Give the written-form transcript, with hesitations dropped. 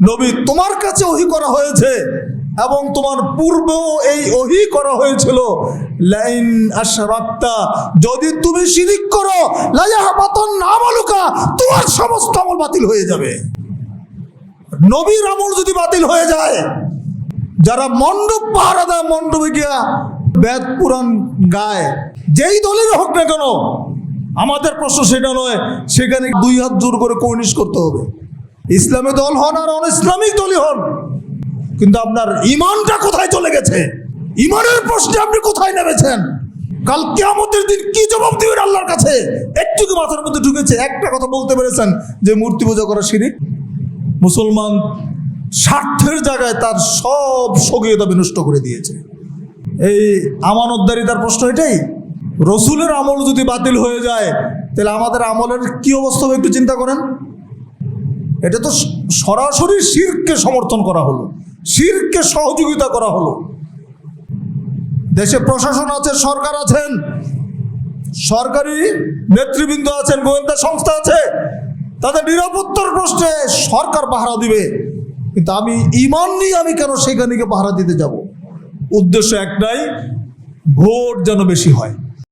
নবী তোমার কাছে ওহী করা হয়েছে এবং তোমার পূর্বেও এই ওহী করা হয়েছিল, লাইন আশরাকতা, যদি তুমি শিরিক করো লা ইয়াহবাতান্না আমালুকা, তোমার সমস্ত আমল বাতিল হয়ে যাবে। নবীর আমল যদি বাতিল হয়ে যায়, যারা মণ্ডপ পাহারা দেয়, মণ্ডপে গিয়া বেদ পুরাণ গায়, যেই দলের হোক না কেন, আমাদের প্রশ্ন সেটা নয় সেখানে 2 হাত জোর করে কর্নিশ করতে হবে। ইসলামী দল হন আর অন ইসলামিক দলই হন, কিন্তু আপনার ইমানটা কোথায় চলে গেছে? ইমানের প্রশ্নে আপনি কোথায় নেমেছেন? কাল কিয়ামতের দিন কি জবাব দিবেন আল্লাহর কাছে? একটু কি মাথার মধ্যে ঢুকেছে? একটা কথা বলতে পেরেছেন যে মূর্তি পূজা করা শিরিক? মুসলমান স্বার্থের জায়গায় তার সব স্বকীয়তা বিনষ্ট করে দিয়েছে। এই আমানতদারিতার প্রশ্ন এটাই। রসুলের আমল যদি বাতিল হয়ে যায়, তাহলে আমাদের আমলের কি অবস্থা হবে একটু চিন্তা করেন। এটা তো সরাসরি শিরককে সমর্থন করা হলো, শিরককে সহযোগিতা করা হলো। দেশে প্রশাসন আছে, সরকার আছেন, সরকারি নেতৃবৃন্দ আছেন, গোয়েন্দা সংস্থা আছে, তাদের নিরাপত্তার প্রশ্নে সরকার পাহারা দিবে, কিন্তু আমি ইমান নিয়ে আমি কেন সেখানে পাহারা দিতে যাব? উদ্দেশ্য একটাই, ভোট যেন বেশি হয়।